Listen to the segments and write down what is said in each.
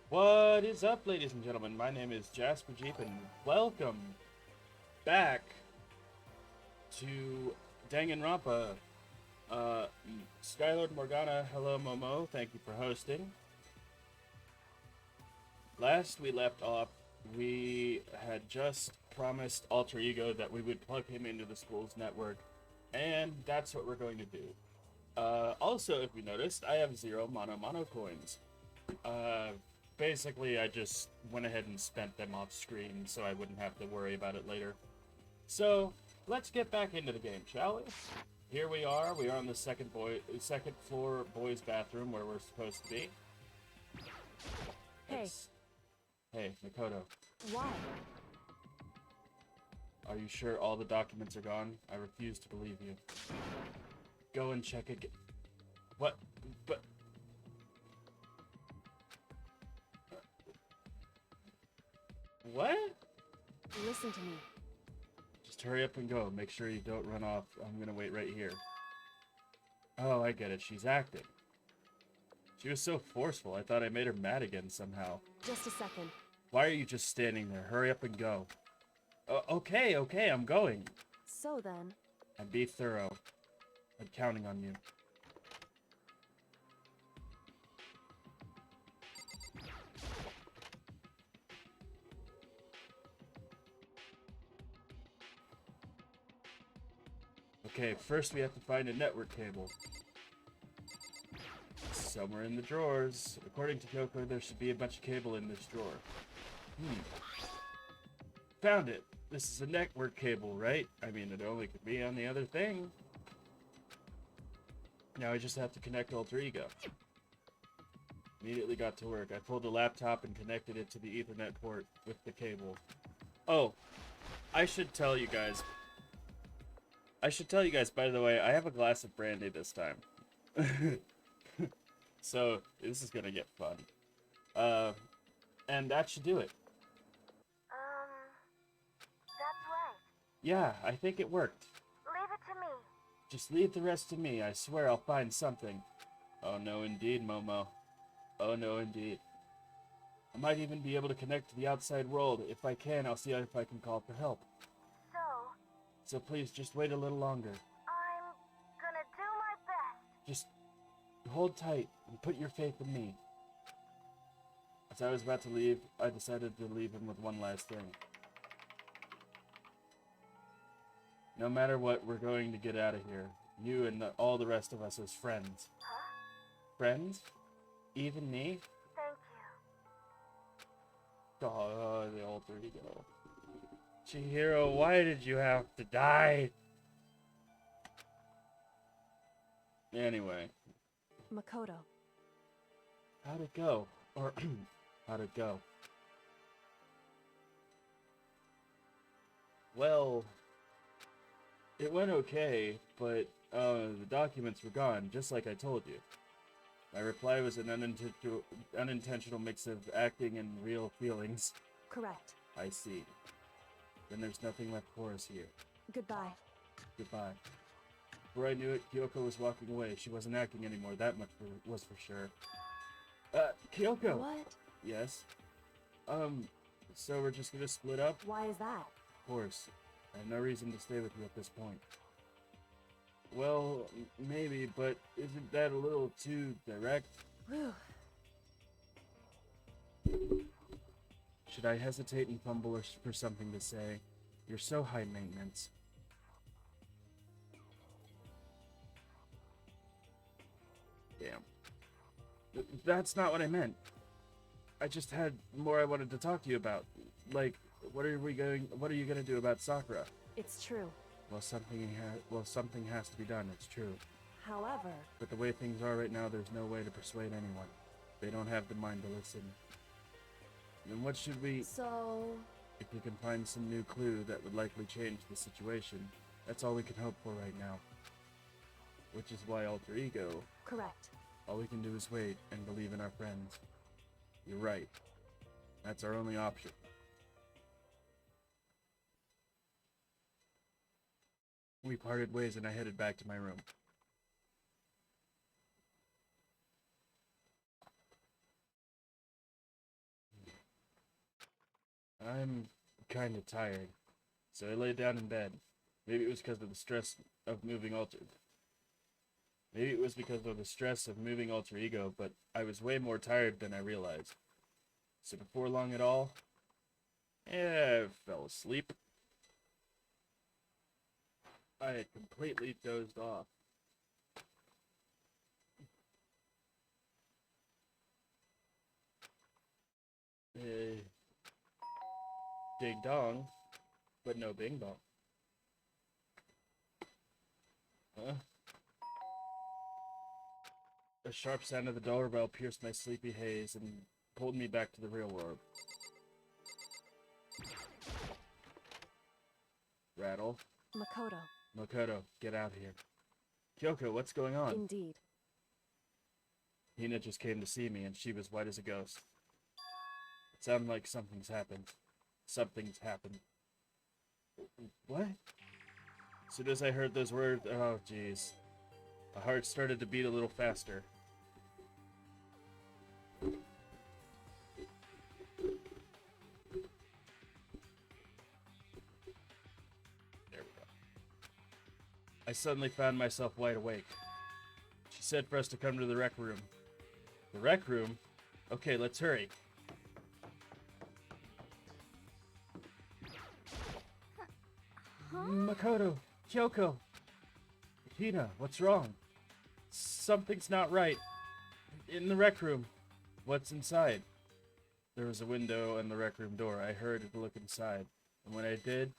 What is up, ladies and gentlemen? My name is Jasper Jeep, and welcome back to Danganronpa. Skylord Morgana, hello Momo, thank you for hosting. Last we left off, we had just promised Alter Ego that we would plug him into the school's network, and that's what we're going to do. Also, if you noticed, I have 0 mono coins. Basically, I just went ahead and spent them off screen so I wouldn't have to worry about it later. So, let's get back into the game, shall we? Here we are on the second floor boys' bathroom where we're supposed to be. Hey. Hey, Makoto. Why? Are you sure all the documents are gone? I refuse to believe you. Go and check again. What? But... What? Listen to me. Just hurry up and go. Make sure you don't run off. I'm gonna wait right here. Oh, I get it. She's acting. She was so forceful. I thought I made her mad again somehow. Just a second. Why are you just standing there? Hurry up and go. Okay, I'm going. So then... And be thorough. I'm counting on you. Okay, first we have to find a network cable. Somewhere in the drawers. According to Kyoko, there should be a bunch of cable in this drawer. Found it! This is a network cable, right? I mean, it only could be on the other thing. Now I just have to connect Alter Ego. Immediately got to work. I pulled the laptop and connected it to the Ethernet port with the cable. Oh, I should tell you guys, by the way, I have a glass of brandy this time. So, this is gonna get fun. And that should do it. That's right. Yeah, I think it worked. Leave it to me. Just leave the rest to me. I swear I'll find something. Oh no, indeed, Momo. Oh no, indeed. I might even be able to connect to the outside world. If I can, I'll see if I can call for help. So, So please, just wait a little longer. I'm gonna do my best. Just hold tight and put your faith in me. As I was about to leave, I decided to leave him with one last thing. No matter what, we're going to get out of here. You and all the rest of us as friends. Huh? Friends? Even me? Thank you. Oh, the Alter Ego. Chihiro, why did you have to die? Anyway. Makoto. How'd it go? Or, how'd it go? Well, it went okay, but the documents were gone, just like I told you. My reply was an unintentional mix of acting and real feelings. Correct. I see. Then there's nothing left for us here. Goodbye. Goodbye. Before I knew it, Kyoko was walking away. She wasn't acting anymore, that much was for sure. Kyoko! What? Yes? So we're just gonna split up? Why is that? Of course. I have no reason to stay with you at this point. Well, maybe, but isn't that a little too direct? Whew. Should I hesitate and fumble for something to say? You're so high maintenance. Damn. That's not what I meant. I just had more I wanted to talk to you about. Like, what are you gonna do about Sakura? It's true. Well, something has to be done, it's true. However... But the way things are right now, there's no way to persuade anyone. They don't have the mind to listen. Then what should we... So... If you can find some new clue that would likely change the situation, that's all we can hope for right now. Which is why Alter Ego... Correct. All we can do is wait and believe in our friends. You're right. That's our only option. We parted ways and I headed back to my room. I'm kinda tired, so I lay down in bed. Maybe it was because of the stress of moving alter. Maybe it was because of the stress of moving alter ego, but I was way more tired than I realized. So before long at all, I fell asleep. I had completely dozed off. Ding dong, but no bing bong. Huh? A sharp sound of the doorbell pierced my sleepy haze and pulled me back to the real world. Rattle. Makoto. Makoto, get out here. Kyoko, what's going on? Indeed. Hina just came to see me, and she was white as a ghost. It sounded like something's happened. Something's happened. What? As soon as I heard those words, oh jeez. My heart started to beat a little faster. There we go. I suddenly found myself wide awake. She said for us to come to the rec room. The rec room? Okay, let's hurry. Makoto, Kyoko, Hina, what's wrong? Something's not right. In the rec room. What's inside? There was a window and the rec room door. I hurried to look inside. And when I did...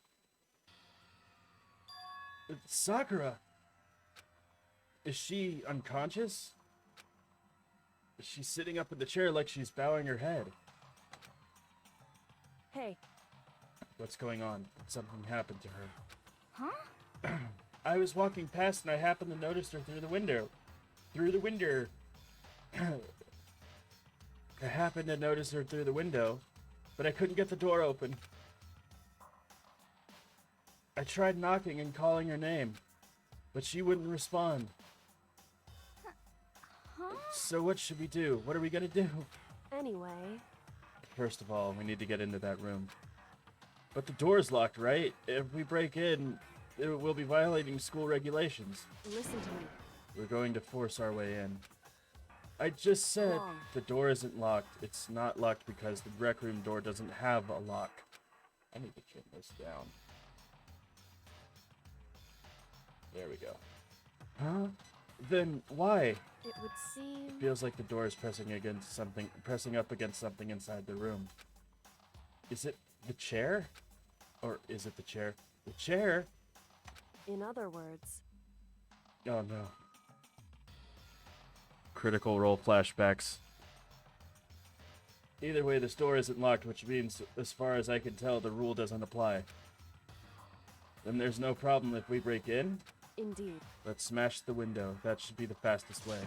It's Sakura! Is she unconscious? She's sitting up in the chair like she's bowing her head. Hey. What's going on? Something happened to her. Huh? I was walking past and I happened to notice her through the window. Through the window. I happened to notice her through the window, but I couldn't get the door open. I tried knocking and calling her name, but she wouldn't respond. Huh? So what should we do? What are we gonna do? Anyway. First of all, we need to get into that room. But the door's locked, right? If we break in, we'll be violating school regulations. Listen to me. We're going to force our way in. I just said Wrong. the door isn't locked. It's not locked because the rec room door doesn't have a lock. I need to turn this down. There we go. Huh? Then why? It would seem... Feels like the door is pressing up against something inside the room. Is it the chair? Or is it the chair? The chair? In other words... Oh no. Critical Role flashbacks. Either way, this door isn't locked, which means, as far as I can tell, the rule doesn't apply. Then there's no problem if we break in? Indeed. Let's smash the window. That should be the fastest way.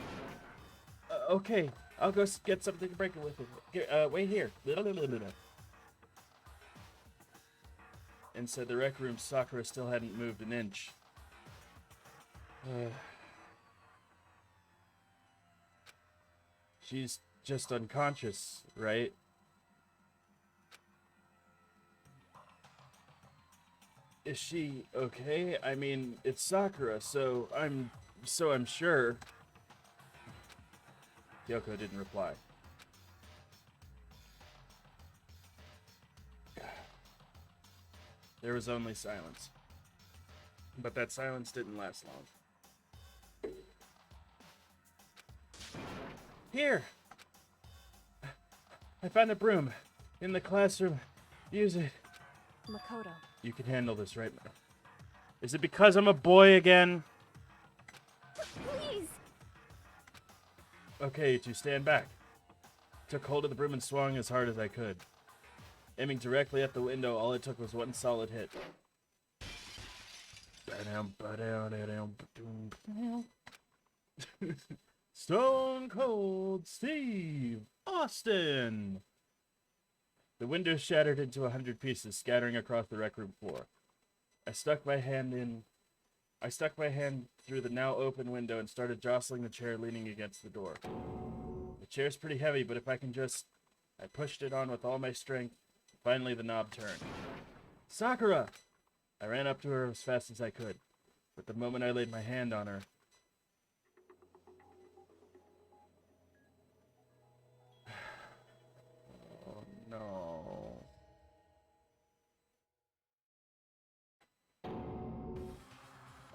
Okay, I'll go get something to break it with. Wait here. Inside the rec room, Sakura still hadn't moved an inch. She's just unconscious, right? Is she okay? I mean, it's Sakura, so I'm sure. Kyoko didn't reply. There was only silence. But that silence didn't last long. Here! I found a broom. In the classroom. Use it. Makoto. You can handle this, right? Is it because I'm a boy again? Please! Okay, you two, stand back. Took hold of the broom and swung as hard as I could. Aiming directly at the window, all it took was one solid hit. Stone Cold Steve Austin! The window shattered into 100 pieces, scattering across the rec room floor. I stuck my hand through the now open window and started jostling the chair leaning against the door. The chair's pretty heavy, but if I can just... I pushed it on with all my strength, Finally, the knob turned. Sakura! I ran up to her as fast as I could, but the moment I laid my hand on her, oh no.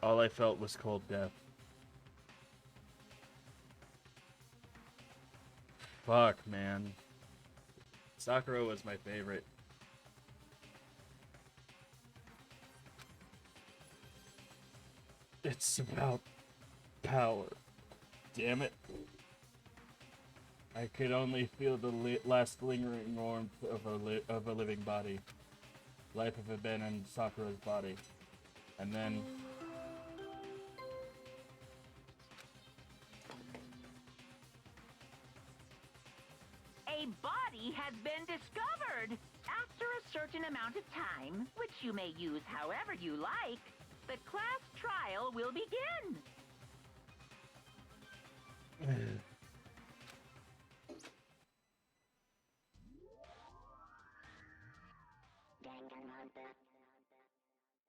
All I felt was cold death. Fuck, man. Sakura was my favorite. It's about power. Damn it. I could only feel the last lingering warmth of a living body. Life had been in Sakura's body. And then... A body has been discovered! After a certain amount of time, which you may use however you like, the class trial will begin.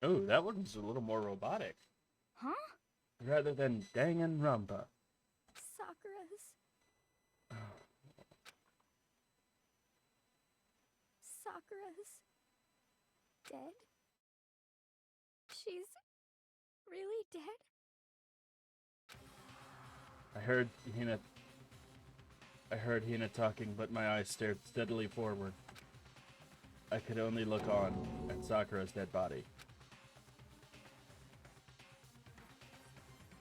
Oh, that one's a little more robotic. Huh? Rather than Danganronpa. Sakura's dead? She's really dead? I heard Hina talking, but my eyes stared steadily forward. I could only look on at Sakura's dead body.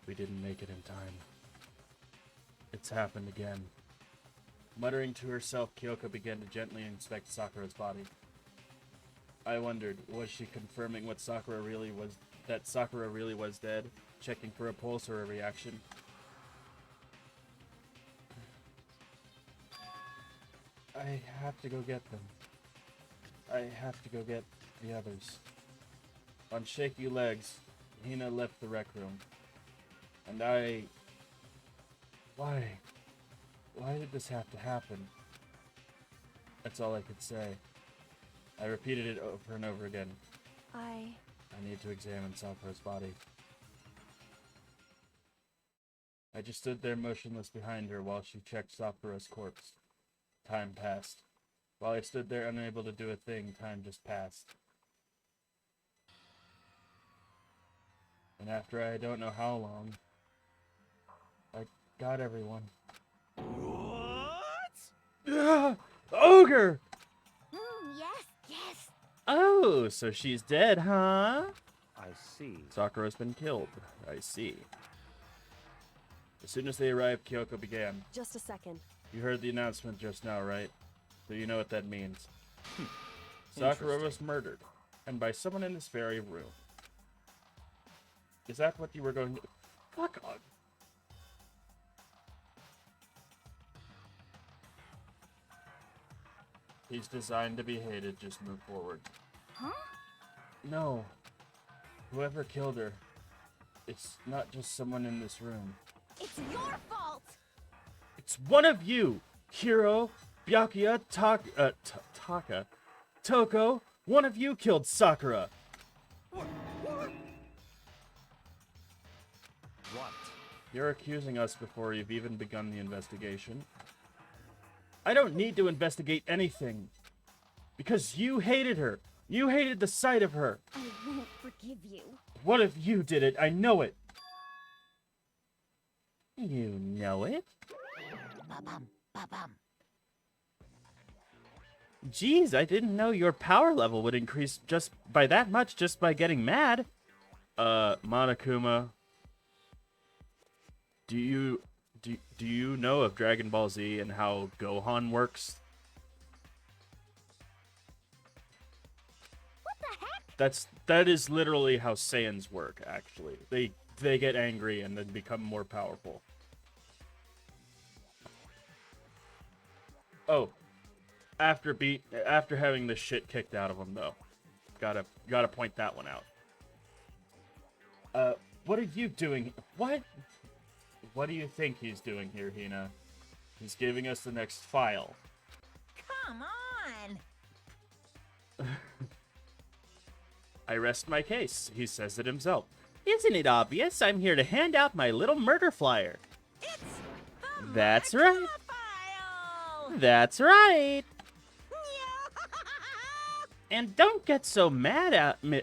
We didn't make it in time. It's happened again. Muttering to herself, Kyoko began to gently inspect Sakura's body. I wondered, was she confirming what Sakura really was, that Sakura really was dead, checking for a pulse or a reaction? I have to go get them. I have to go get the others. On shaky legs, Hina left the rec room. And Why? Why did this have to happen? That's all I could say. I repeated it over and over again. I need to examine Sakura's body. I just stood there motionless behind her while she checked Sakura's corpse. Time passed. While I stood there unable to do a thing, time just passed. And after I don't know how long, I got everyone. What? Ogre! Yes. Oh, so she's dead, huh? I see. Sakura's been killed. I see. As soon as they arrived, Kyoko began. Just a second. You heard the announcement just now, right? So you know what that means. Sakura was murdered. And by someone in this very room. Is that what you were going to... Fuck on. He's designed to be hated, just move forward. Huh? No. Whoever killed her, it's not just someone in this room. It's your fault! It's one of you! Hiro, Byakuya, Taka, Toko, one of you killed Sakura! What? You're accusing us before you've even begun the investigation. I don't need to investigate anything. Because you hated her. You hated the sight of her. I won't forgive you. What if you did it? I know it. You know it? Jeez, I didn't know your power level would increase just by that much just by getting mad. Monokuma, do you know of Dragon Ball Z and how Gohan works? What the heck? That is literally how Saiyans work, actually. They get angry and then become more powerful. Oh, after having the shit kicked out of him though. Gotta point that one out. What are you doing? What? What do you think he's doing here, Hina? He's giving us the next file. Come on! I rest my case. He says it himself. Isn't it obvious? I'm here to hand out my little murder flyer. It's the That's right. file. That's right. And don't get so mad at me.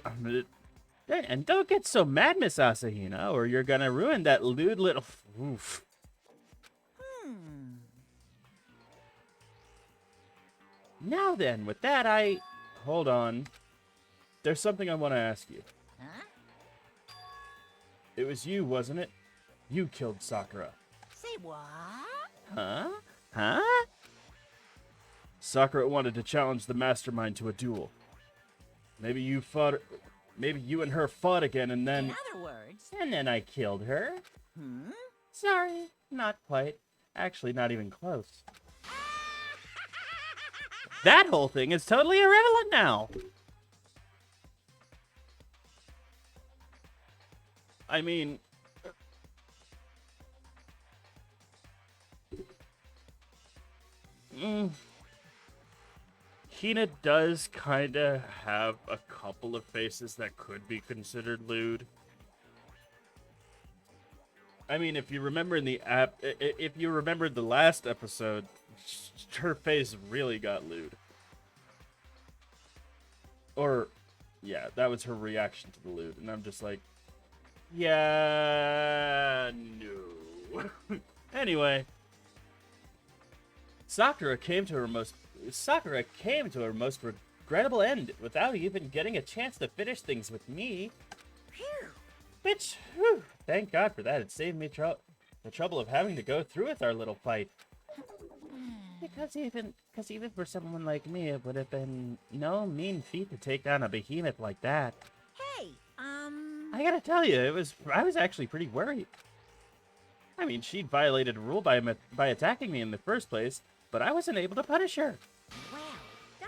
And don't get so mad, Miss Asahina, or you're gonna ruin that lewd little. Oof. Now then, with that, hold on. There's something I want to ask you. Huh? It was you, wasn't it? You killed Sakura. Say what? Huh? Huh? Sakura wanted to challenge the mastermind to a duel. Maybe you and her fought again, and In then other words, I killed her. hmm? Sorry, not quite. Actually, not even close. That whole thing is totally irrelevant now. I mean, Hina does kind of have a couple of faces that could be considered lewd. I mean, if you remember if you remembered the last episode, her face really got lewd. Or, yeah, that was her reaction to the lewd, and I'm just like, yeah, no. Anyway, Sakura came to her most regrettable end without even getting a chance to finish things with me. Phew. Bitch, whew, thank God for that. It saved me the trouble of having to go through with our little fight. Because even for someone like me, it would have been no mean feat to take down a behemoth like that. Hey, I gotta tell you, I was actually pretty worried. I mean, she'd violated a rule by attacking me in the first place, but I wasn't able to punish her. well,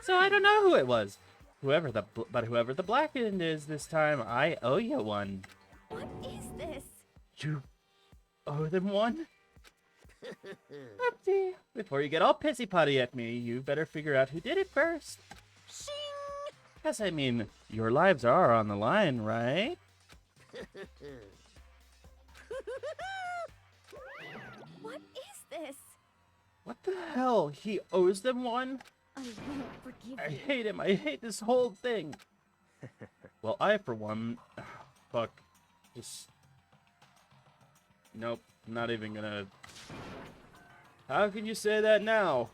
So I don't know who it was. Whoever the black end is this time, I owe you one. what is this? You owe them one? Upty. Before you get all pissy-potty at me, you better figure out who did it first. Shing! Yes, I mean, your lives are on the line, right? What is this? What the hell? He owes them one? I won't forgive I you. hate him. I hate this whole thing. Well, I, for one... Fuck. Just... Nope. I'm not even gonna... How can you say that now?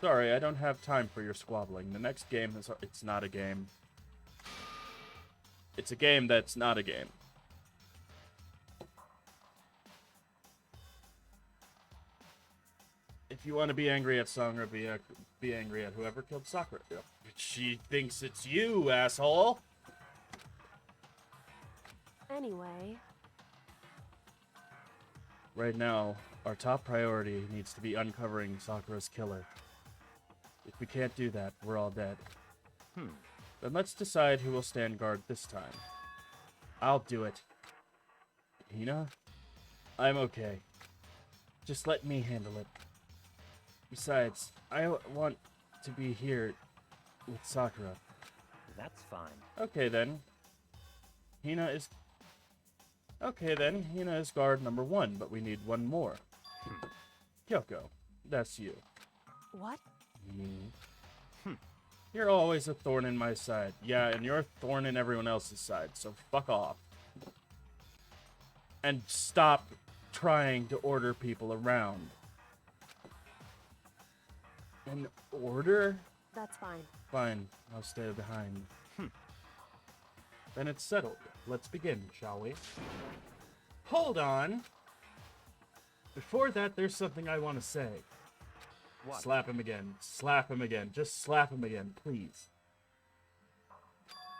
Sorry, I don't have time for your squabbling. The next game is... It's not a game. It's a game that's not a game. If you want to be angry at Sakura, be angry at whoever killed Sakura. She thinks it's you, asshole! Anyway, Right now, our top priority needs to be uncovering Sakura's killer. If we can't do that, we're all dead. Then let's decide who will stand guard this time. I'll do it. Hina? I'm okay. Just let me handle it. Besides, I want to be here with Sakura. That's fine. Okay then. Hina is guard number 1, but we need one more. Kyoko, that's you. what? You're always a thorn in my side. Yeah, and you're a thorn in everyone else's side, so fuck off. And stop trying to order people around. An order? That's fine. Fine, I'll stay behind. Then it's settled. Let's begin, shall we? Hold on! Before that, there's something I want to say. What? Slap him again. Slap him again. Just slap him again, please.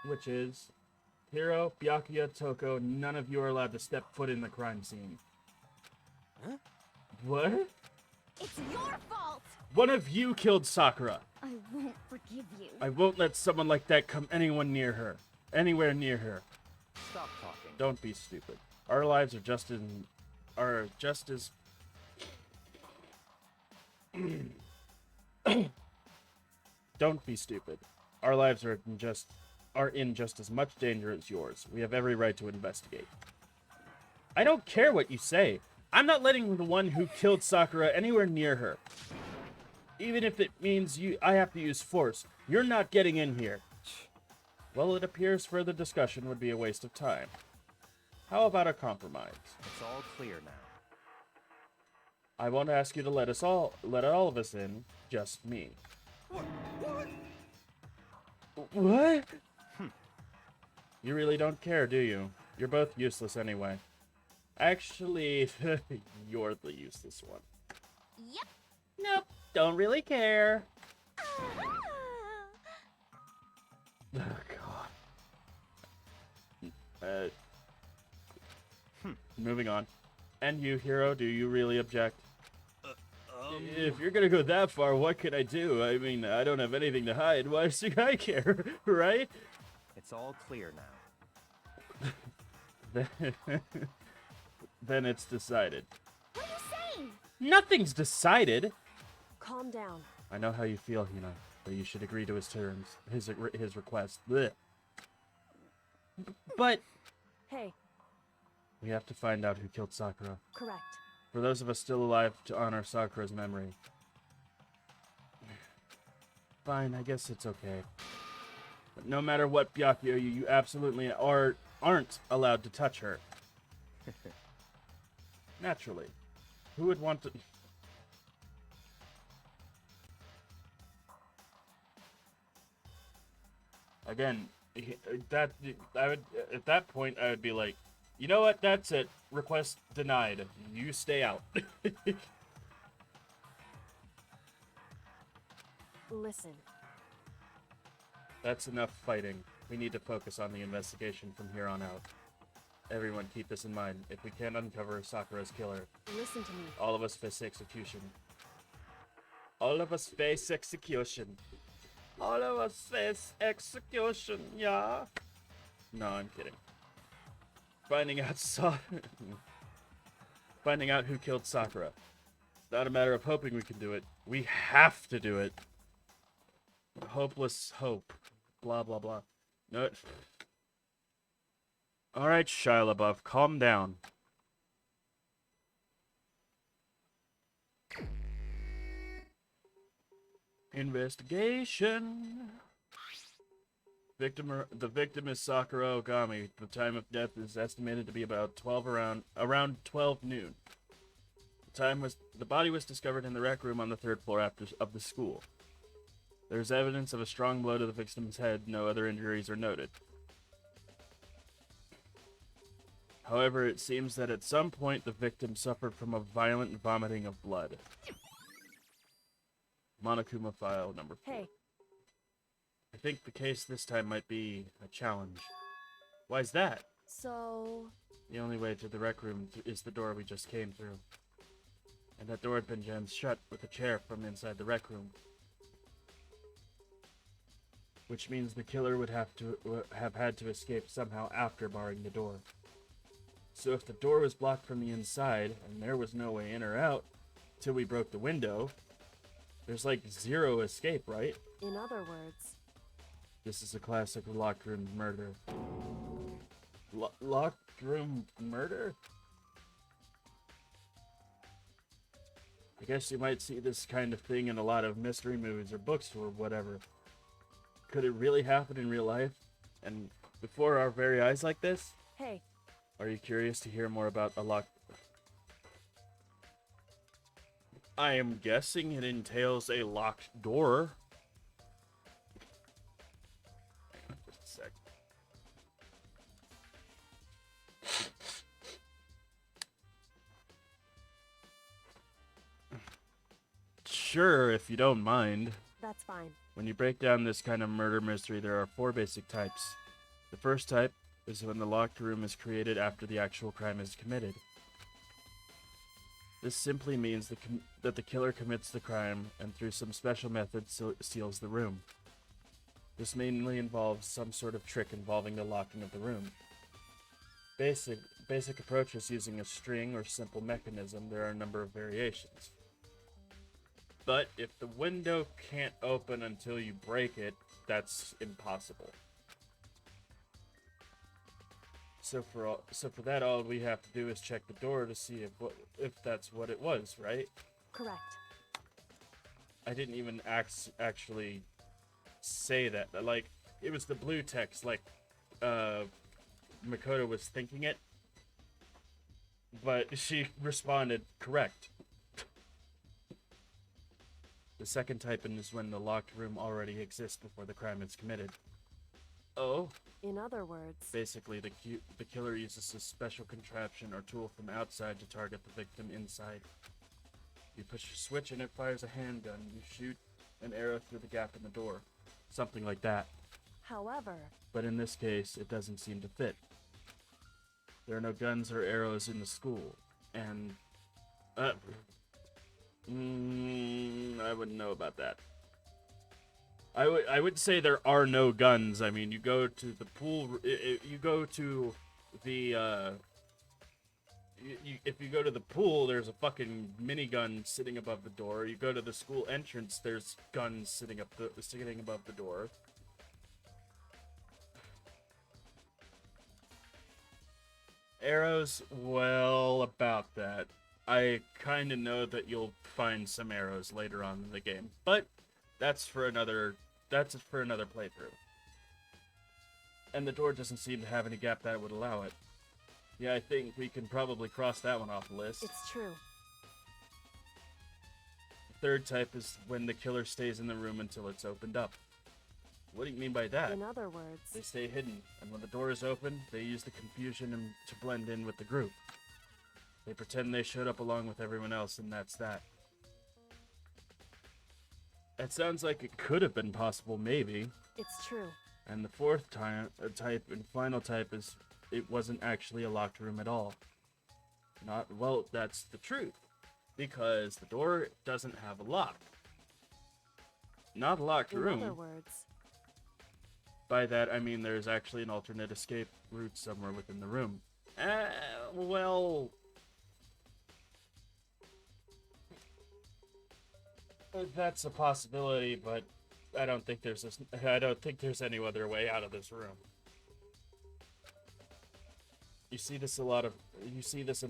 Which is... Hiro, Byakuya, Toko, none of you are allowed to step foot in the crime scene. Huh? What? It's your fault! One of you killed Sakura. I won't forgive you. I won't let someone like that come anywhere near her. Stop talking. Don't be stupid. Our lives are just as Don't be stupid. Our lives are just are in just as much danger as yours. We have every right to investigate. I don't care what you say. I'm not letting the one who killed Sakura anywhere near her. Even if it means I have to use force. You're not getting in here. Well, it appears further discussion would be a waste of time. How about a compromise? It's all clear now. I won't ask you to let all of us in, just me. What? You really don't care, do you? You're both useless anyway. Actually, you're the useless one. Yep. Nope, don't really care. Oh, God. Moving on. And you, Hero, do you really object? If you're gonna go that far, what can I do? I mean, I don't have anything to hide. Why should I care, right? It's all clear now. Then it's decided. What are you saying? Nothing's decided. Calm down. I know how you feel, Hina, but you should agree to his terms, his request. Blech. But Hey, we have to find out who killed Sakura. correct. For those of us still alive to honor Sakura's memory. Fine, I guess it's okay. But no matter what, Byakuya, you absolutely aren't allowed to touch her. Naturally. Who would want to... Again, at that point, I would be like, you know what? That's it. Request denied. You stay out. Listen. That's enough fighting. We need to focus on the investigation from here on out. Everyone keep this in mind. If we can't uncover Sakura's killer, Listen to me. all of us face execution. All of us face execution. All of us face execution, yeah? No, I'm kidding. Finding out who killed Sakura. It's not a matter of hoping we can do it. We have to do it. Hopeless hope. Blah, blah, blah. No. Alright, Shia LaBeouf, calm down. Investigation. The victim is Sakura Ogami. The time of death is estimated to be about around 12 noon. The body was discovered in the rec room on the 3rd floor of the school. There's evidence of a strong blow to the victim's head. No other injuries are noted. However, it seems that at some point the victim suffered from a violent vomiting of blood. Monokuma file number 4. Hey, I think the case this time might be a challenge. Why's that? so... The only way to the rec room is the door we just came through. And that door had been jammed shut with a chair from inside the rec room. Which means the killer would have had to escape somehow after barring the door. So if the door was blocked from the inside, and there was no way in or out, till we broke the window, there's like zero escape, right? In other words... This is a classic locked room murder. Locked room murder? I guess you might see this kind of thing in a lot of mystery movies or books or whatever. Could it really happen in real life? And before our very eyes like this? Hey, Are you curious to hear more about a locked... I am guessing it entails a locked door. Hang on just a sec. Sure, if you don't mind. that's fine. When you break down this kind of murder mystery, there are 4 basic types. The first type is when the locked room is created after the actual crime is committed. This simply means that the killer commits the crime and through some special method seals the room. This mainly involves some sort of trick involving the locking of the room. Basic approach is using a string or simple mechanism. There are a number of variations. But if the window can't open until you break it, that's impossible. So for that, all we have to do is check the door to see if that's what it was, right? Correct. I didn't even actually say that. Like, it was the blue text, like, Makoto was thinking it. But she responded, correct. The second typing is when the locked room already exists before the crime is committed. Oh? In other words, Basically, the killer uses a special contraption or tool from outside to target the victim inside. You push a switch and it fires a handgun. You shoot an arrow through the gap in the door. Something like that. however, But in this case, it doesn't seem to fit. There are no guns or arrows in the school. And... I wouldn't know about that. I would say there are no guns. I mean, you go to the pool... You go to the... if you go to the pool, there's a fucking minigun sitting above the door. You go to the school entrance, there's guns sitting above the door. Arrows, well, about that. I kind of know that you'll find some arrows later on in the game, but that's for another playthrough. And the door doesn't seem to have any gap that would allow it. Yeah, I think we can probably cross that one off the list. it's true. The third type is when the killer stays in the room until it's opened up. What do you mean by that? In other words, They stay hidden, and when the door is open, they use the confusion to blend in with the group. They pretend they showed up along with everyone else, and that's that. It sounds like it could have been possible, maybe. it's true. And the fourth type and final type is it wasn't actually a locked room at all. Well, that's the truth. Because the door doesn't have a lock. Not a locked In room. other words, By that, I mean there's actually an alternate escape route somewhere within the room. Well... That's a possibility, but I don't think there's any other way out of this room. You see this in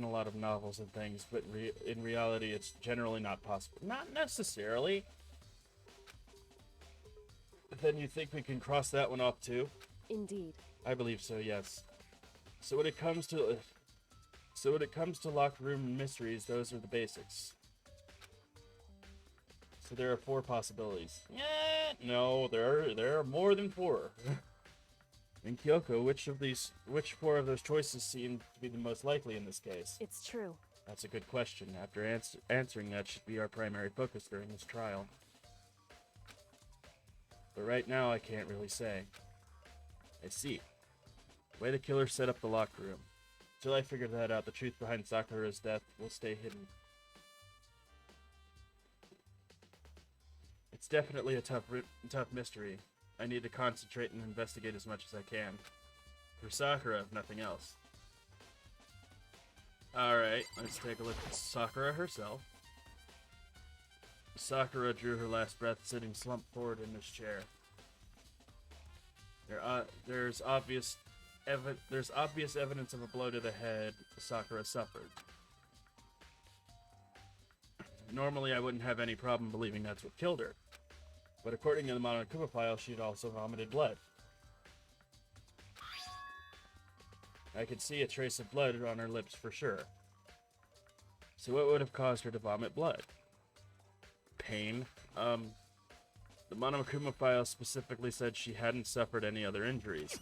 a lot of novels and things, but in reality, it's generally not possible. Not necessarily. Then you think we can cross that one off too? indeed. I believe so, yes. So when it comes to locked room mysteries, those are the basics. So there are 4 possibilities. No, there are more than 4. In Kyoko, which 4 of those choices seem to be the most likely in this case? It's true. That's a good question. After answering that should be our primary focus during this trial. But right now, I can't really say. I see. The way the killer set up the locked room. Until I figure that out, the truth behind Sakura's death will stay hidden. It's definitely a tough mystery. I need to concentrate and investigate as much as I can. For Sakura, if nothing else. Alright, let's take a look at Sakura herself. Sakura drew her last breath sitting slumped forward in this chair. There's obvious evidence of a blow to the head Sakura suffered. Normally, I wouldn't have any problem believing that's what killed her. But according to the Monokuma file, she'd also vomited blood. I could see a trace of blood on her lips for sure. So what would have caused her to vomit blood? Pain. The Monokuma file specifically said she hadn't suffered any other injuries.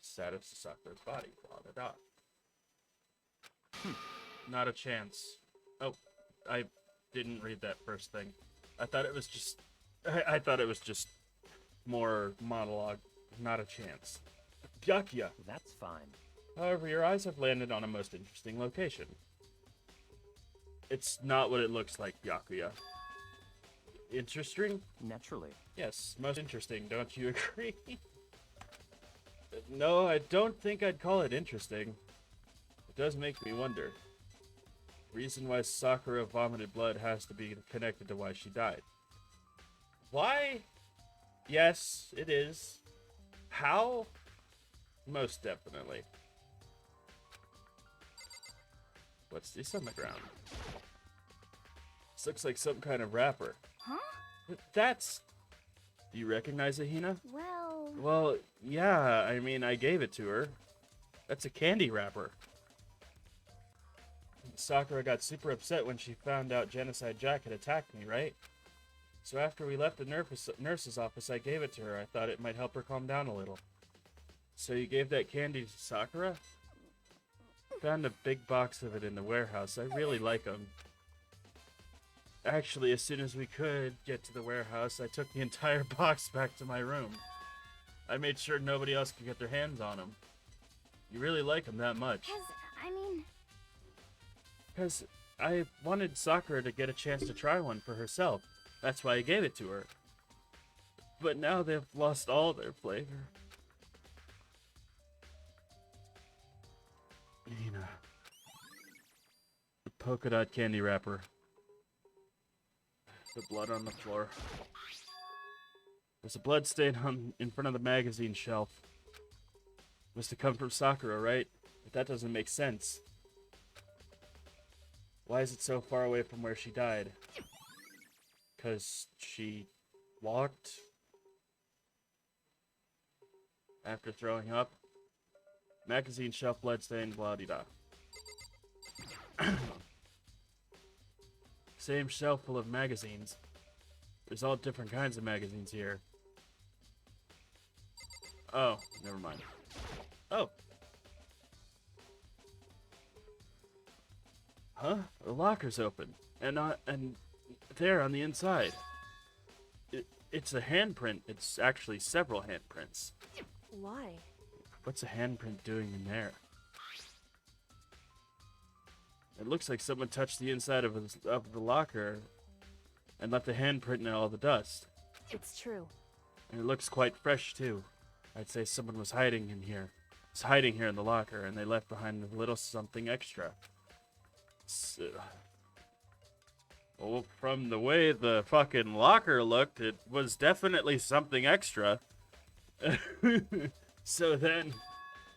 Status of Sakura's body. Blah, blah, blah. Not a chance. Oh, I didn't read that first thing. I thought it was just more monologue. Not a chance. Byakuya. That's fine. However, your eyes have landed on a most interesting location. It's not what it looks like, Byakuya. Interesting? Naturally. Yes, most interesting, don't you agree? No, I don't think I'd call it interesting. It does make me wonder. The reason why Sakura vomited blood has to be connected to why she died. Why? Yes, it is. How? Most definitely. What's this on the ground? This looks like some kind of wrapper. Huh? That's... Do you recognize it, Hina? Well... Well, yeah, I mean, I gave it to her. That's a candy wrapper. Sakura got super upset when she found out Genocide Jack had attacked me, right? So after we left the nurse's office, I gave it to her. I thought it might help her calm down a little. So you gave that candy to Sakura? Found a big box of it in the warehouse. I really like them. Actually, as soon as we could get to the warehouse, I took the entire box back to my room. I made sure nobody else could get their hands on them. You really like them that much. Because I wanted Sakura to get a chance to try one for herself. That's why I gave it to her. But now they've lost all their flavor. Nina. The polka dot candy wrapper. The blood on the floor. There's a blood stain in front of the magazine shelf. Must have come from Sakura, right? But that doesn't make sense. Why is it so far away from where she died? Because she walked after throwing up. Magazine shelf bloodstain, blah de da. Same shelf full of magazines. There's all different kinds of magazines here. Oh, never mind. Oh. Huh? The locker's open. And there on the inside. It's a handprint. It's actually several handprints. Why? What's a handprint doing in there? It looks like someone touched the inside of the locker and left a handprint in all the dust. It's true. And it looks quite fresh, too. I'd say someone was hiding in here. Was hiding here in the locker, and they left behind a little something extra. So, well, from the way the fucking locker looked, it was definitely something extra. So then,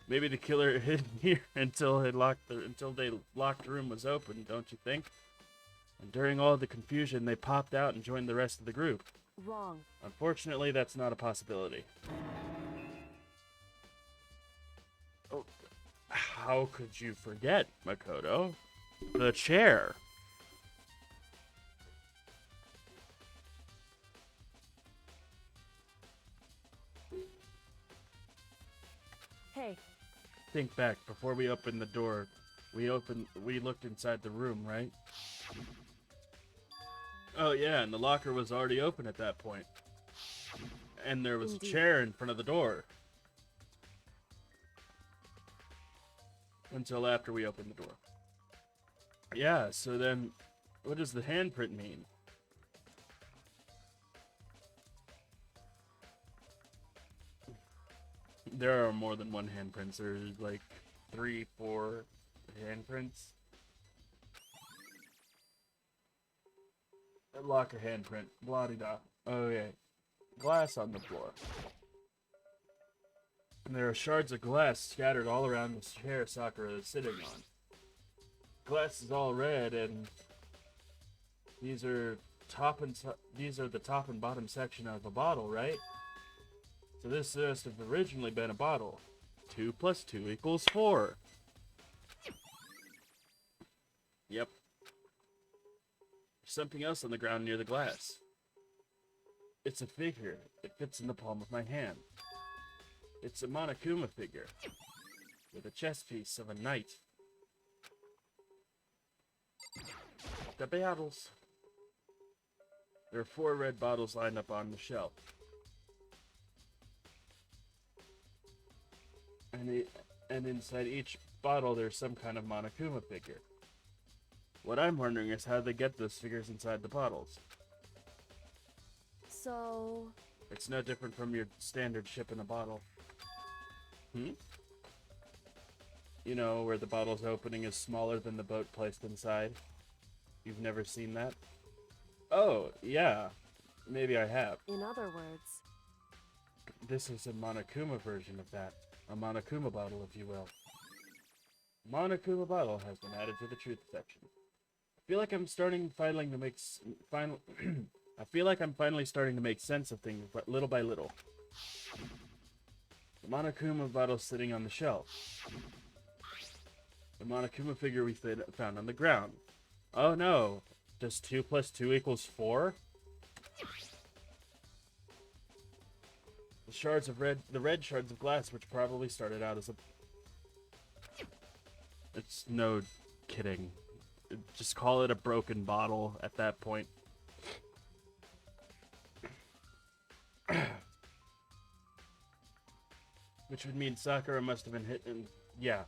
maybe the killer hid here until they locked the room was open, don't you think? And during all the confusion, they popped out and joined the rest of the group. Wrong. Unfortunately, that's not a possibility. Oh, how could you forget, Makoto? The chair. Hey, Think back, before we opened the door, we looked inside the room, right? Oh yeah, and the locker was already open at that point. And there was Indeed. a chair in front of the door. Until after we opened the door. Yeah, so then, what does the handprint mean? There are more than one handprints. There's like 3, 4 handprints. A locker handprint. Blah-de-da. Okay. Glass on the floor. And there are shards of glass scattered all around the chair Sakura is sitting on. Glass is all red, and these are the top and bottom section of a bottle, right? So this must have originally been a bottle. 2 + 2 = 4. Yep. There's something else on the ground near the glass. It's a figure. It fits in the palm of my hand. It's a Monokuma figure with a chest piece of a knight. The bottles. There are 4 red bottles lined up on the shelf. And inside each bottle there's some kind of Monokuma figure. What I'm wondering is how they get those figures inside the bottles. so... It's no different from your standard ship in a bottle. You know, where the bottle's opening is smaller than the boat placed inside. You've never seen that? Oh, yeah. Maybe I have. In other words, This is a Monokuma version of that. A Monokuma bottle, if you will. Monokuma bottle has been added to the truth section. I feel like I'm finally to make I feel like I'm finally starting to make sense of things, but little by little. The Monokuma bottle sitting on the shelf. The Monokuma figure we found on the ground. Oh no! Does 2 plus 2 equals 4? The red shards of glass, which probably started out as a... It's no kidding. Just call it a broken bottle at that point. Which would mean Sakura must have been hit and... Yeah.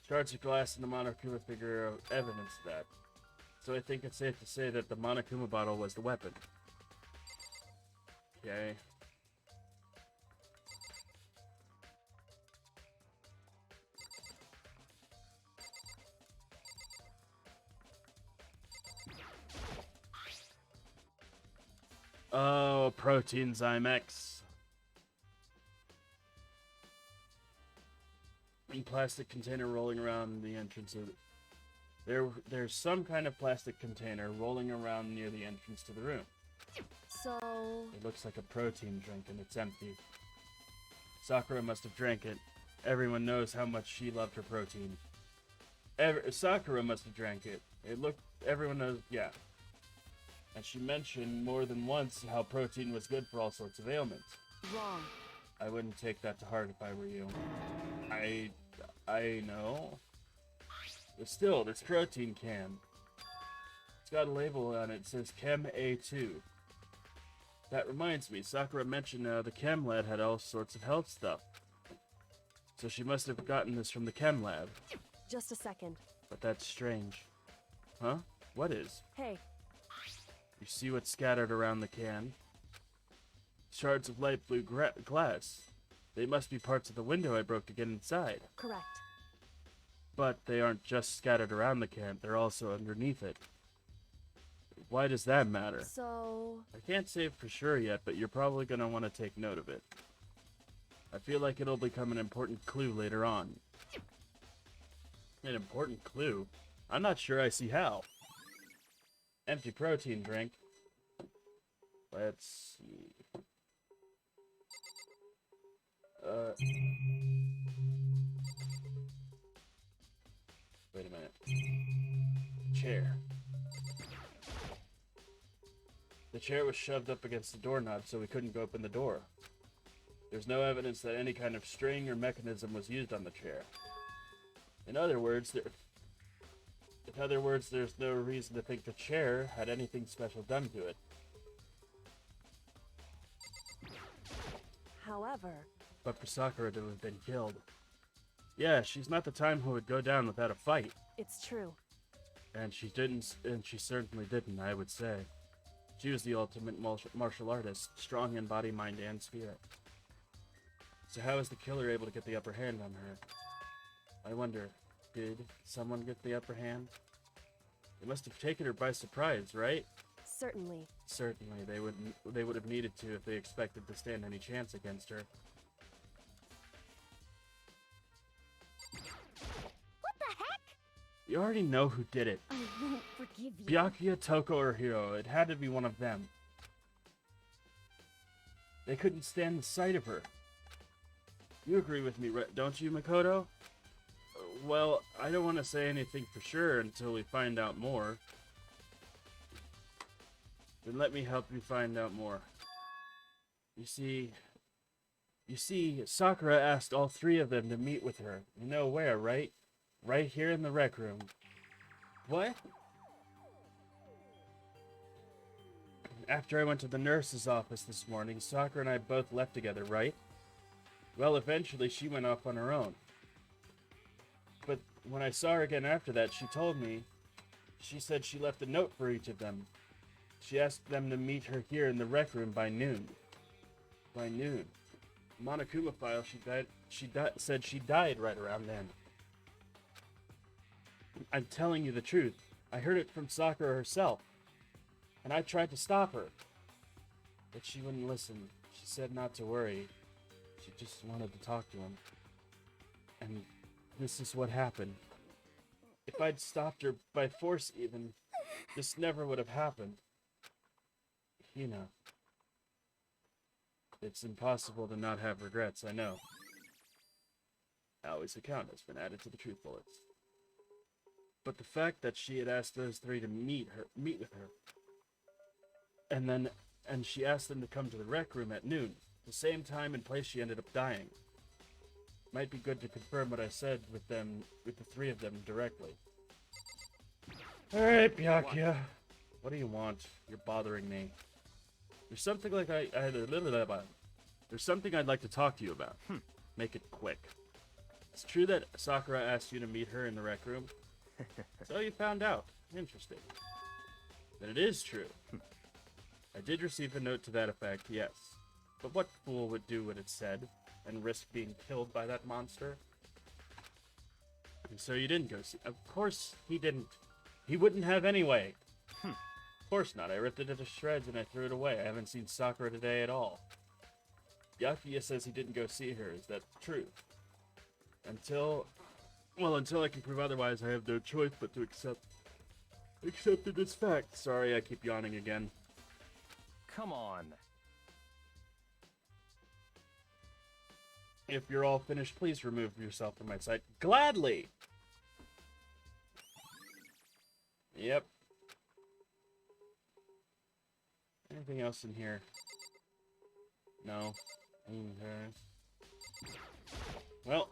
Shards of glass in the Monokuma figure are evidence of that. So I think it's safe to say that the Monokuma bottle was the weapon. Okay. Oh, Protein Zyme X. Plastic container rolling around the entrance of... There's some kind of plastic container rolling around near the entrance to the room. So... It looks like a protein drink and it's empty. Sakura must have drank it. Everyone knows how much she loved her protein. Sakura must have drank it. Everyone knows, yeah. And she mentioned more than once how protein was good for all sorts of ailments. Wrong. I wouldn't take that to heart if I were you. I know. But still, this protein can. It's got a label on it that says Chem A2. That reminds me, Sakura mentioned the Chem Lab had all sorts of health stuff. So she must have gotten this from the Chem Lab. Just a second. But that's strange. Huh? What is? Hey. You see what's scattered around the can? Shards of light blue glass. They must be parts of the window I broke to get inside. Correct. But they aren't just scattered around the can, they're also underneath it. Why does that matter? So... I can't say for sure yet, but you're probably going to want to take note of it. I feel like it'll become an important clue later on. An important clue? I'm not sure I see how. Empty protein drink. Let's see. Wait a minute. Chair. The chair was shoved up against the doorknob so we couldn't go open the door. There's no evidence that any kind of string or mechanism was used on the chair. In other words, there's no reason to think the chair had anything special done to it. However... But for Sakura to have been killed. Yeah, she's not the type who would go down without a fight. It's true. And she certainly didn't, I would say. She was the ultimate martial artist, strong in body, mind, and spirit. So how was the killer able to get the upper hand on her? I wonder, did someone get the upper hand? They must have taken her by surprise, right? Certainly. Certainly, they would have needed to if they expected to stand any chance against her. What the heck? You already know who did it. I won't forgive you. Byakuya, Toko, or Hiro. It had to be one of them. They couldn't stand the sight of her. You agree with me, don't you, Makoto? Well, I don't want to say anything for sure until we find out more. Then let me help you find out more. You see, Sakura asked all three of them to meet with her. You know where, right? Right here in the rec room. What? After I went to the nurse's office this morning, Sakura and I both left together, right? Well, eventually she went off on her own. But when I saw her again after that, she told me, she said she left a note for each of them. She asked them to meet her here in the rec room by noon. By noon. Monokuma file, said she died right around then. I'm telling you the truth. I heard it from Sakura herself. And I tried to stop her. But she wouldn't listen. She said not to worry. She just wanted to talk to him. And this is what happened. If I'd stopped her by force even, this never would have happened. You know. It's impossible to not have regrets, I know. Allie's account has been added to the truth bullets. But the fact that she had asked those three to meet with her, and she asked them to come to the rec room at noon, the same time and place she ended up dying. Might be good to confirm what I said with the three of them directly. Alright, Byakuya. What do you want? You're bothering me. There's something like There's something I'd like to talk to you about. Make it quick. It's true that Sakura asked you to meet her in the rec room? So you found out. Interesting. Then it is true. I did receive a note to that effect, yes. But what fool would do what it said and risk being killed by that monster? And so you didn't go see... Of course he didn't. He wouldn't have anyway. Of course not. I ripped it into shreds and I threw it away. I haven't seen Sakura today at all. Byakuya says he didn't go see her. Is that true? Until I can prove otherwise, I have no choice but to accept it as fact. Sorry, I keep yawning again. Come on. If you're all finished, please remove yourself from my sight. Gladly! Yep. Anything else in here? No. Okay. Well,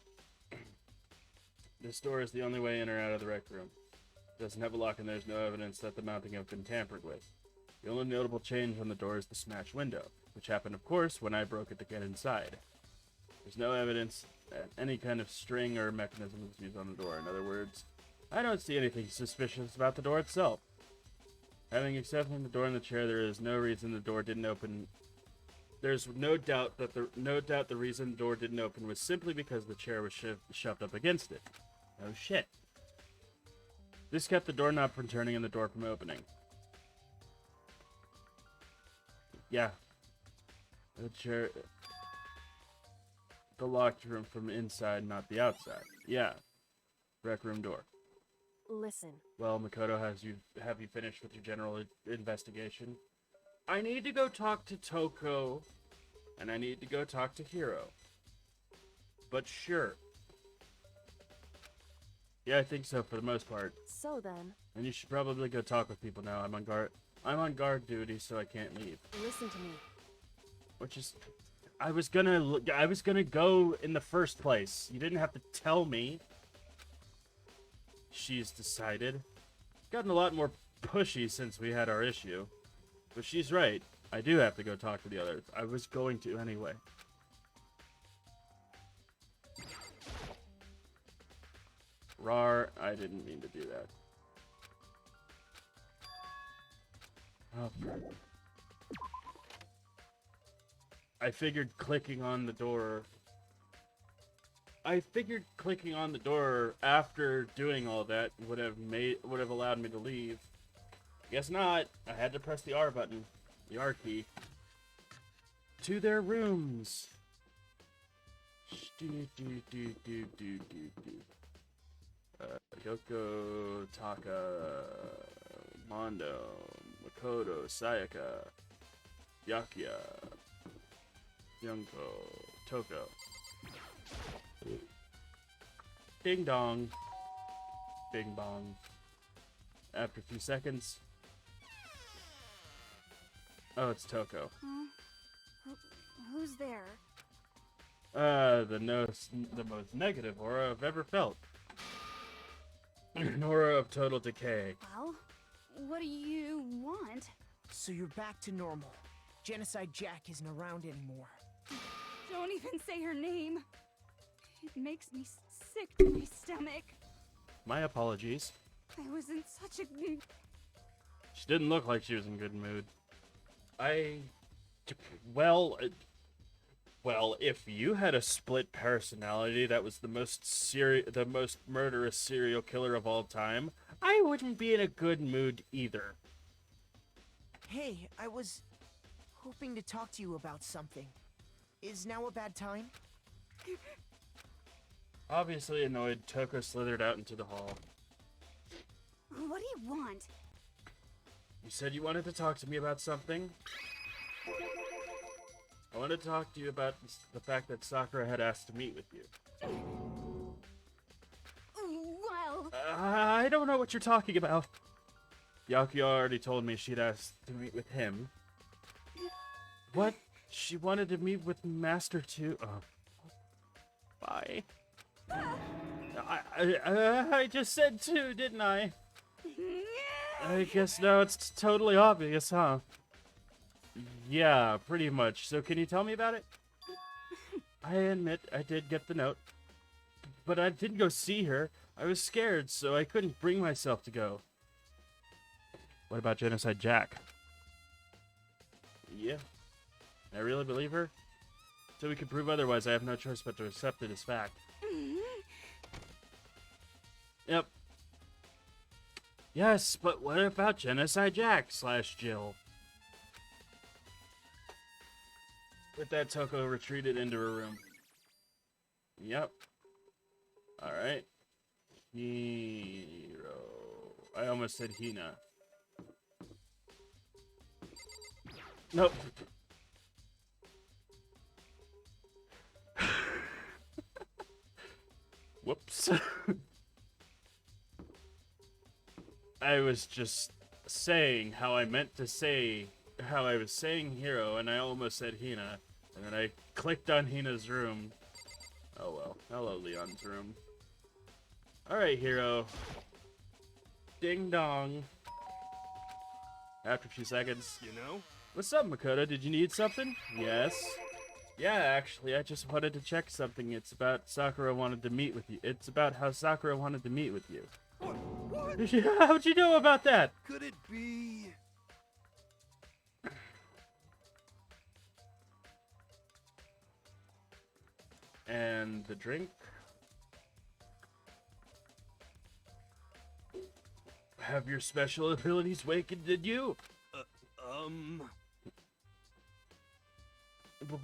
this door is the only way in or out of the rec room. It doesn't have a lock and there's no evidence that the mounting have been tampered with. The only notable change on the door is the smashed window, which happened, of course, when I broke it to get inside. There's no evidence that any kind of string or mechanism was used on the door. In other words, I don't see anything suspicious about the door itself. Having examined the door and the chair, there is no reason the door didn't open. There's no doubt the reason the door didn't open was simply because the chair was shoved up against it. Oh shit. This kept the doorknob from turning and the door from opening. Yeah. The locked room from inside, not the outside. Yeah. Rec room door. Listen. Well, Makoto, have you finished with your general investigation? I need to go talk to Toko, and I need to go talk to Hiro. But sure. Yeah, I think so for the most part. So then. And you should probably go talk with people now. I'm on guard duty, so I can't leave. Listen to me. Which is, I was gonna go in the first place. You didn't have to tell me. She's decided. Gotten a lot more pushy since we had our issue. But she's right. I do have to go talk to the others. I was going to anyway. Rar, I didn't mean to do that. Oh. I figured clicking on the door after doing all that would have allowed me to leave. Guess not. I had to press the R button, the R key. To their rooms. Yoko, Taka, Mondo, Makoto, Sayaka, Byakuya, Yunko, Toko. Ding dong. Bing bong. After a few seconds. Oh, it's Toko. Who's there? The most negative aura I've ever felt. An aura of total decay. Well, what do you want? So you're back to normal. Genocide Jack isn't around anymore. Don't even say her name. It makes me sick to my stomach. My apologies. I was in such a... She didn't look like she was in good mood. Well, if you had a split personality that was the most murderous serial killer of all time, I wouldn't be in a good mood either. Hey, I was hoping to talk to you about something. Is now a bad time? Obviously annoyed, Toko slithered out into the hall. What do you want? You said you wanted to talk to me about something? I wanted to talk to you about the fact that Sakura had asked to meet with you. Well, I don't know what you're talking about. Byakuya already told me she'd asked to meet with him. What? She wanted to meet with Master too? Oh. Bye. I just said two, didn't I? I guess now it's totally obvious, huh? Yeah, pretty much. So can you tell me about it? I admit I did get the note, but I didn't go see her. I was scared, so I couldn't bring myself to go. What about Genocide Jack? Yeah. I really believe her? So we can prove otherwise, I have no choice but to accept it as fact. Yep. Yes, but what about Genocide Jack / Jill? With that, Toko retreated into her room. Yep. Alright. Hero. I almost said Hina. Nope. Whoops. I was just saying how I meant to say how I was saying Hero, and I almost said Hina, and then I clicked on Hina's room. Oh well. Hello, Leon's room. Alright, Hero. Ding dong. After a few seconds. You know? What's up, Makoto? Did you need something? Yes. Yeah, actually, I just wanted to check something. It's about Sakura wanted to meet with you. It's about how Sakura wanted to meet with you. What? How'd you know about that? Could it be? And the drink? Have your special abilities wakened in you?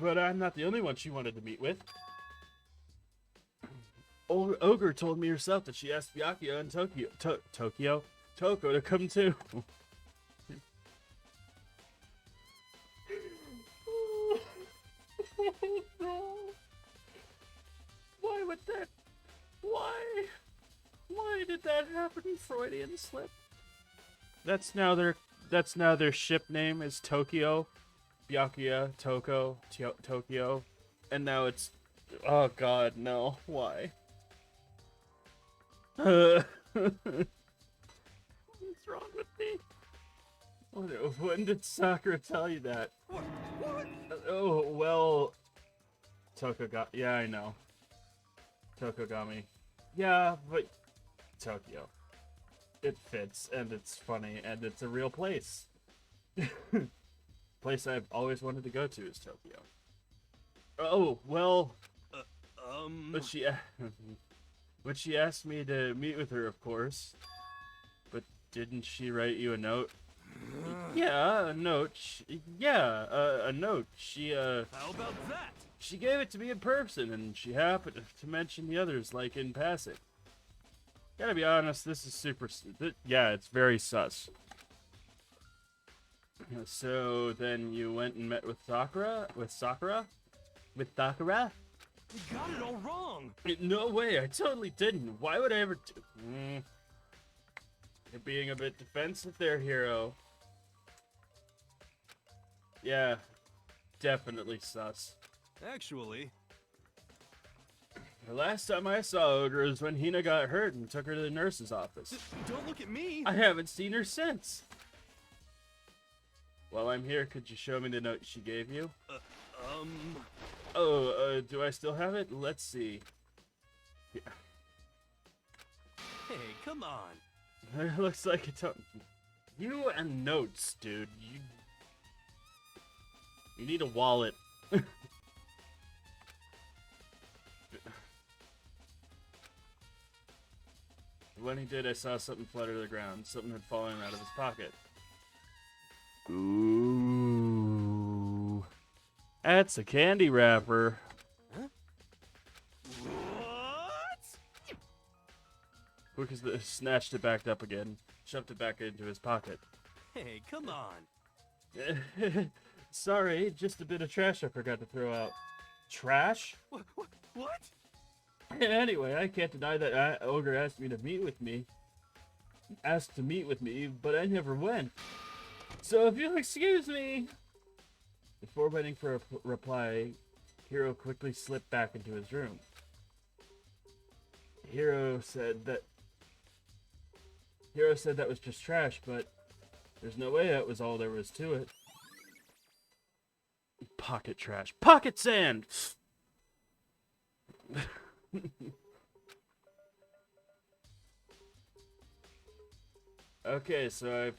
But I'm not the only one she wanted to meet with. Ogre told me herself that she asked Byakuya and Toko to come too. Why would that? Why did that happen? Freudian slip. That's now their ship name is Tokyo, Byakuya, Tokyo, and now it's. Oh God, no! Why? What's wrong with me? When did Sakura tell you that? What? Oh, well... Yeah, I know. Tokogami. Yeah, but... Tokyo. It fits, and it's funny, and it's a real place. Place I've always wanted to go to is Tokyo. Oh, well... But she asked me to meet with her, of course. But didn't she write you a note? Yeah, a note. A note. How about that? She gave it to me in person, and she happened to mention the others, like, in passing. Gotta be honest, this is super... Yeah, it's very sus. So, then you went and met with Sakura? With Sakura? You got it all wrong. No way, I totally didn't. Why would I ever... You're being a bit defensive there, Hero. Yeah, definitely sus. Actually, The last time I saw Ogre was when Hina got hurt and took her to the nurse's office. don't look at me. I haven't seen her since. While I'm here, could you show me the note she gave you? Oh, do I still have it? Let's see. Yeah. Hey, come on. It looks like it's... You and notes, dude. You need a wallet. When he did, I saw something flutter to the ground. Something had fallen out of his pocket. Ooh. That's a candy wrapper. Huh? Quick as the snatched it back up again, shoved it back into his pocket. Hey, come on. Sorry, just a bit of trash I forgot to throw out. Trash? What? Anyway, I can't deny that Ogre asked to meet with me, but I never went. So if you'll excuse me. Before waiting for a reply, Hiro quickly slipped back into his room. Hiro said that was just trash, but there's no way that was all there was to it. Pocket trash. Pocket sand! Okay, so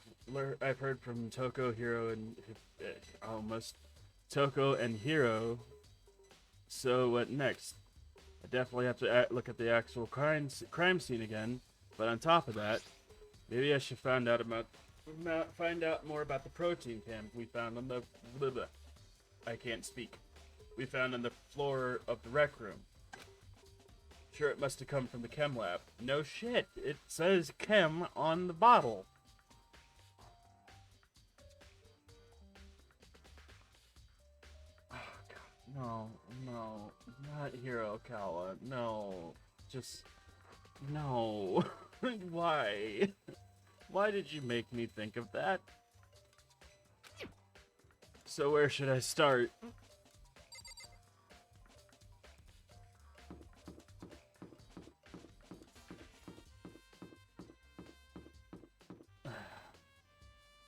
I've heard from Toko, Hiro, and Toko and Hiro. So what next? I definitely have to look at the actual crime scene again. But on top of that, maybe I should find out more about the protein can we found on the I can't speak. We found on the floor of the rec room. Sure, it must have come from the chem lab. No shit, it says chem on the bottle. Oh god, no, not Hirokawa. No, just no. Why? Why did you make me think of that? So where should I start?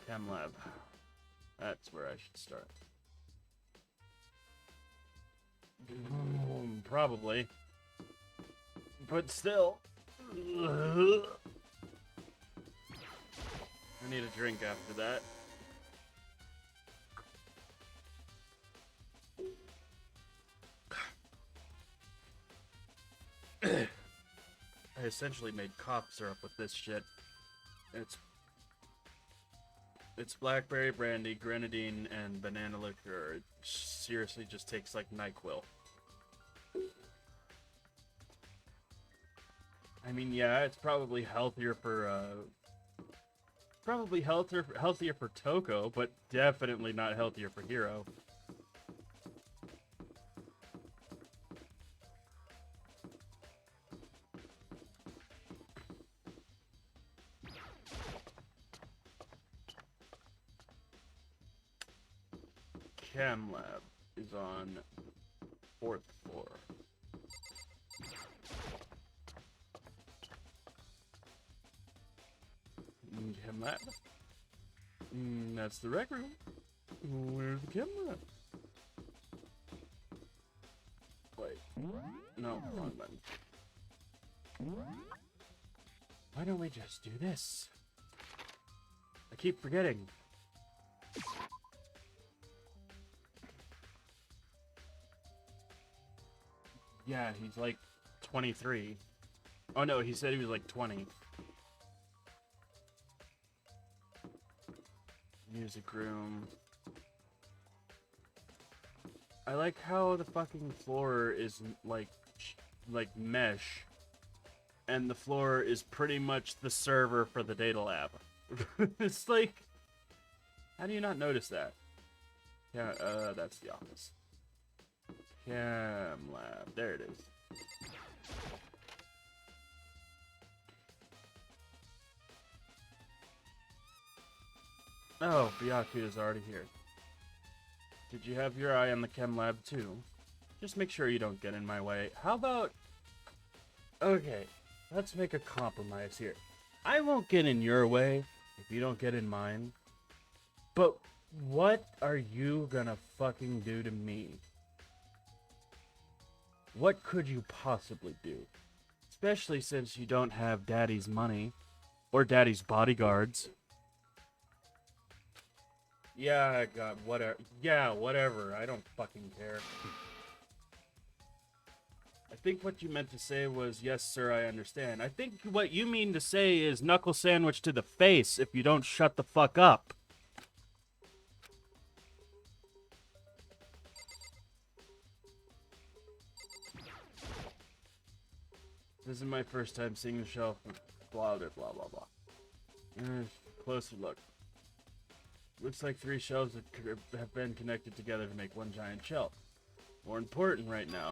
Chem lab. That's where I should start. Probably. But still. I need a drink after that. I essentially made cough syrup with this shit. It's blackberry brandy, grenadine, and banana liqueur. It seriously just tastes like NyQuil. I mean, yeah, it's probably healthier for healthier for Toko, but definitely not healthier for Hiro. Chem lab is on 4th floor. Chem lab? That's the rec room. Where's the chem lab? Wait. No, wrong button. Why don't we just do this? I keep forgetting. Yeah, he's like 23. Oh no, he said he was like 20. Music room. I like how the fucking floor is like mesh, and the floor is pretty much the server for the data lab. It's like, how do you not notice that? Yeah, that's the office. Chem lab. There it is. Oh, Byakuya's already here. Did you have your eye on the chem lab too? Just make sure you don't get in my way. How about... Okay, let's make a compromise here. I won't get in your way if you don't get in mine. But what are you gonna fucking do to me? What could you possibly do? Especially since you don't have Daddy's money. Or Daddy's bodyguards. Yeah, God, whatever. Yeah, whatever. I don't fucking care. I think what you meant to say was, yes, sir, I understand. I think what you mean to say is knuckle sandwich to the face if you don't shut the fuck up. This is my first time seeing the shelf. blah blah blah blah blah. Closer look. Looks like 3 shelves have been connected together to make one giant shelf. More important right now